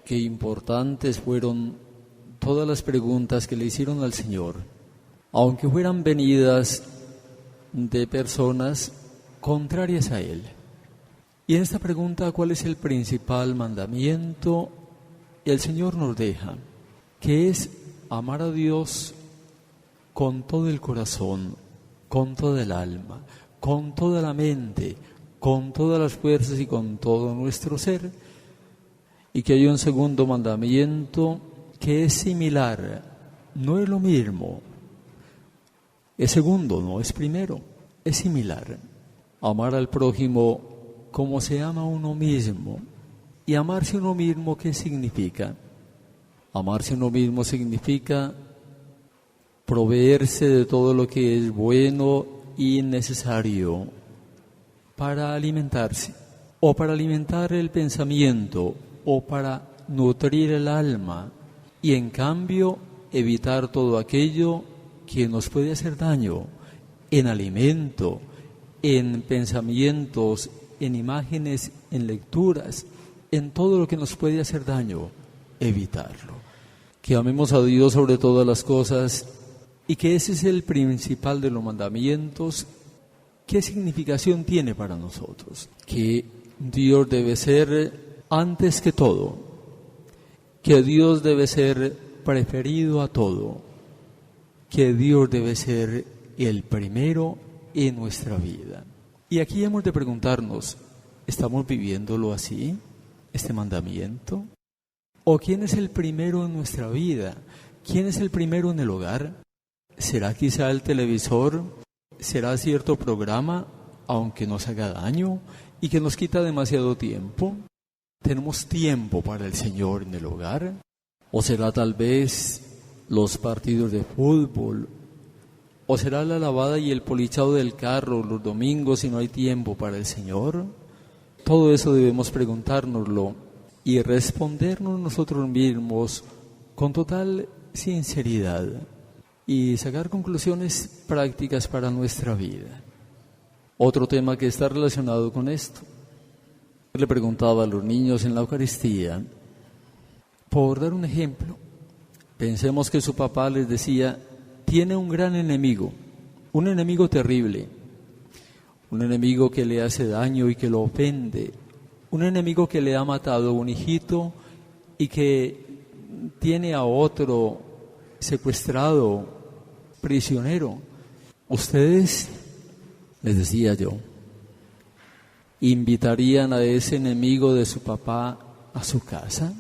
qué importantes fueron todas las preguntas que le hicieron al Señor, aunque fueran venidas de personas contrarias a Él. Y en esta pregunta, ¿cuál es el principal mandamiento? El Señor nos deja, que es amar a Dios con todo el corazón, con toda el alma, con toda la mente, con todas las fuerzas y con todo nuestro ser. Y que hay un segundo mandamiento que es similar, no es lo mismo, es segundo, no es primero, es similar. Amar al prójimo como se ama a uno mismo. ¿Y amarse a uno mismo qué significa? Amarse a uno mismo significa proveerse de todo lo que es bueno y necesario para alimentarse, o para alimentar el pensamiento, o para nutrir el alma, y en cambio evitar todo aquello que nos puede hacer daño en alimento, en pensamientos, en imágenes, en lecturas, en todo lo que nos puede hacer daño, evitarlo. Que amemos a Dios sobre todas las cosas y que ese es el principal de los mandamientos. ¿Qué significación tiene para nosotros? Que Dios debe ser antes que todo, que Dios debe ser preferido a todo, que Dios debe ser el primero en nuestra vida. Y aquí hemos de preguntarnos, ¿estamos viviéndolo así, este mandamiento? ¿O quién es el primero en nuestra vida? ¿Quién es el primero en el hogar? ¿Será quizá el televisor? ¿Será cierto programa, aunque nos haga daño y que nos quita demasiado tiempo? ¿Tenemos tiempo para el Señor en el hogar? ¿O será tal vez los partidos de fútbol? ¿O será la lavada y el polichado del carro los domingos si no hay tiempo para el Señor? Todo eso debemos preguntárnoslo y respondernos nosotros mismos con total sinceridad y sacar conclusiones prácticas para nuestra vida. Otro tema que está relacionado con esto. Le preguntaba a los niños en la Eucaristía, por dar un ejemplo, pensemos que su papá les decía, tiene un gran enemigo, un enemigo terrible, un enemigo que le hace daño y que lo ofende, un enemigo que le ha matado a un hijito y que tiene a otro secuestrado, prisionero. Ustedes, les decía yo, ¿invitarían a ese enemigo de su papá a su casa?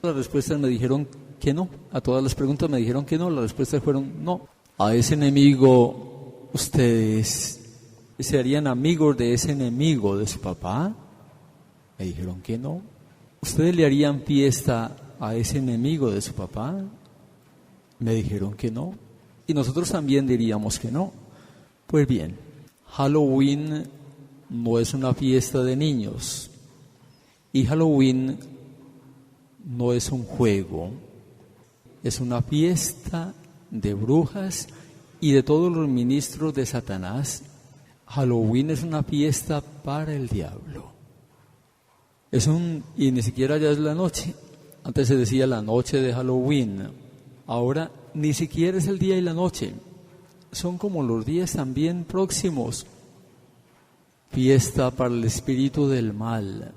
Las respuestas me dijeron que no. A todas las preguntas me dijeron que no. Las respuestas fueron no. ¿A ese enemigo ustedes se harían amigos de ese enemigo de su papá? Me dijeron que no. ¿Ustedes le harían fiesta a ese enemigo de su papá? Me dijeron que no. Y nosotros también diríamos que no. Pues bien, Halloween no es una fiesta de niños. Y Halloween no es un juego. Es una fiesta de brujas y de todos los ministros de Satanás. Halloween es una fiesta para el diablo. Y ni siquiera ya es la noche. Antes se decía la noche de Halloween. Ahora ni siquiera es el día y la noche. Son como los días también próximos. Fiesta para el espíritu del mal.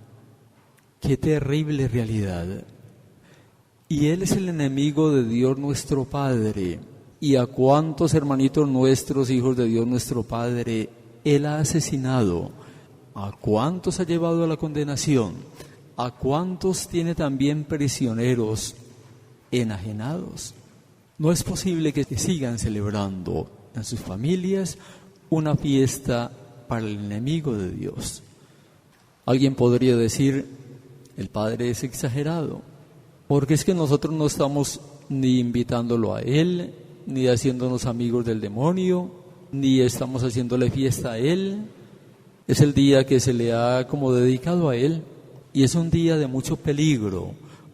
Qué terrible realidad. Y Él es el enemigo de Dios nuestro Padre. ¿Y a cuántos hermanitos nuestros, hijos de Dios nuestro Padre, Él ha asesinado? ¿A cuántos ha llevado a la condenación? ¿A cuántos tiene también prisioneros, enajenados? No es posible que sigan celebrando en sus familias una fiesta para el enemigo de Dios. Alguien podría decir, el Padre es exagerado, porque es que nosotros no estamos ni invitándolo a Él, ni haciéndonos amigos del demonio, ni estamos haciéndole fiesta a Él. Es el día que se le ha como dedicado a Él, y es un día de mucho peligro,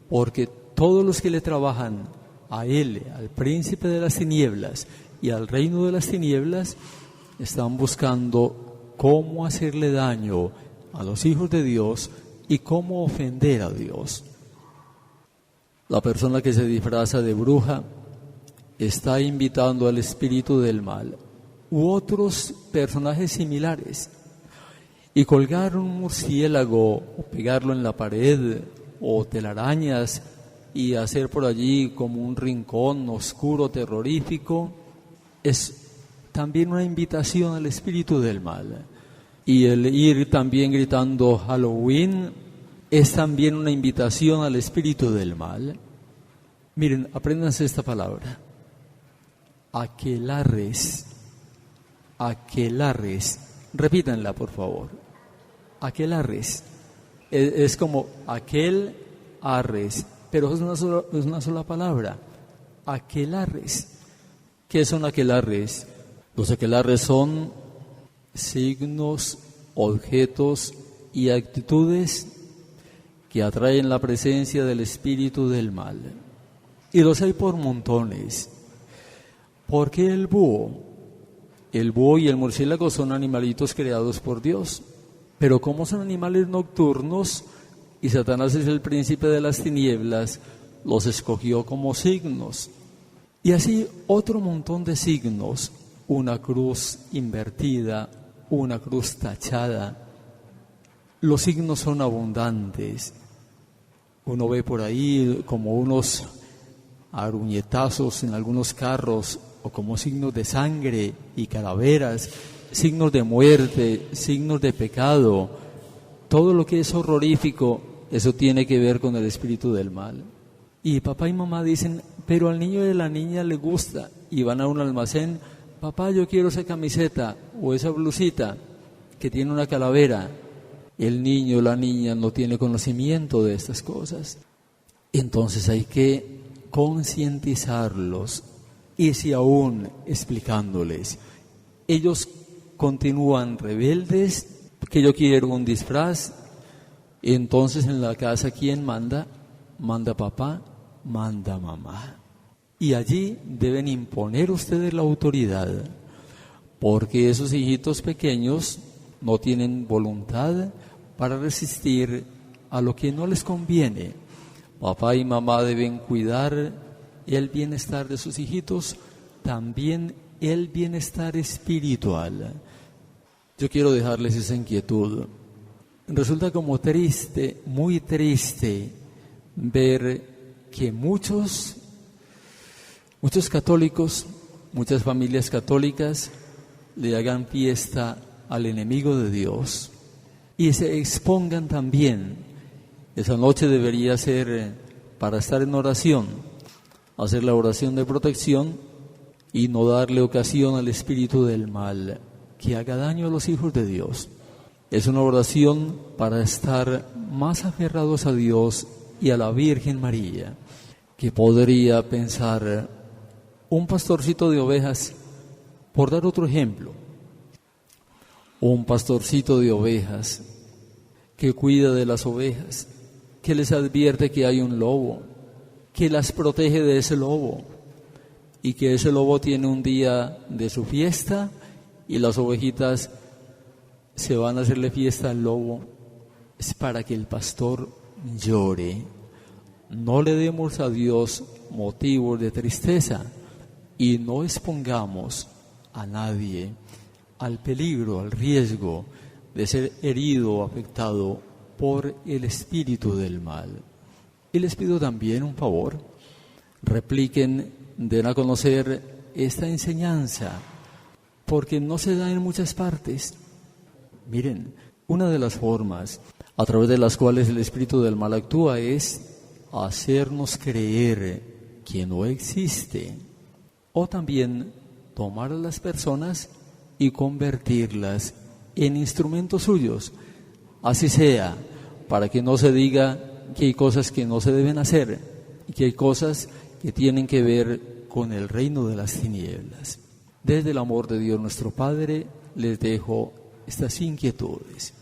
porque todos los que le trabajan a Él, al príncipe de las tinieblas y al reino de las tinieblas, están buscando cómo hacerle daño a los hijos de Dios y cómo ofender a Dios. La persona que se disfraza de bruja está invitando al espíritu del mal u otros personajes similares. Y colgar un murciélago o pegarlo en la pared o telarañas y hacer por allí como un rincón oscuro, terrorífico, es también una invitación al espíritu del mal. Y el ir también gritando Halloween es también una invitación al espíritu del mal. Miren, apréndanse esta palabra. Aquelarres. Aquelarres. Repítanla, por favor. Aquelarres. Es como aquel arres, pero es una sola palabra. Aquelarres. ¿Qué son aquelarres? Los aquelarres son signos, objetos y actitudes que atraen la presencia del espíritu del mal. Y los hay por montones. ¿Por qué el búho? El búho y el murciélago son animalitos creados por Dios. Pero como son animales nocturnos y Satanás es el príncipe de las tinieblas, los escogió como signos. Y así otro montón de signos, una cruz invertida, una cruz tachada. Los signos son abundantes. Uno ve por ahí como unos aruñetazos en algunos carros o como signos de sangre y calaveras, signos de muerte, signos de pecado. Todo lo que es horrorífico, eso tiene que ver con el espíritu del mal. Y papá y mamá dicen, pero al niño y a la niña le gusta, y van a un almacén, papá, yo quiero esa camiseta o esa blusita que tiene una calavera. El niño o la niña no tiene conocimiento de estas cosas. Entonces hay que concientizarlos, y si aún explicándoles, ellos continúan rebeldes, que yo quiero un disfraz, entonces en la casa ¿quién manda? Manda papá, manda mamá. Y allí deben imponer ustedes la autoridad, porque esos hijitos pequeños no tienen voluntad para resistir a lo que no les conviene. Papá y mamá deben cuidar el bienestar de sus hijitos, también el bienestar espiritual. Yo quiero dejarles esa inquietud. Resulta como triste, muy triste, ver que muchos católicos, muchas familias católicas le hagan fiesta al enemigo de Dios y se expongan también. Esa noche debería ser para estar en oración, hacer la oración de protección y no darle ocasión al espíritu del mal que haga daño a los hijos de Dios. Es una oración para estar más aferrados a Dios y a la Virgen María, que podría pensar un pastorcito de ovejas, por dar otro ejemplo, un pastorcito de ovejas que cuida de las ovejas, que les advierte que hay un lobo, que las protege de ese lobo y que ese lobo tiene un día de su fiesta y las ovejitas se van a hacerle fiesta al lobo. Es para que el pastor llore. No le demos a Dios motivos de tristeza y no expongamos a nadie al peligro, al riesgo de ser herido o afectado por el espíritu del mal. Y les pido también un favor, repliquen, den a conocer esta enseñanza, porque no se da en muchas partes. Miren, una de las formas a través de las cuales el espíritu del mal actúa es hacernos creer que no existe, o también tomar a las personas y convertirlas en instrumentos suyos, así sea, para que no se diga que hay cosas que no se deben hacer y que hay cosas que tienen que ver con el reino de las tinieblas. Desde el amor de Dios nuestro Padre les dejo estas inquietudes.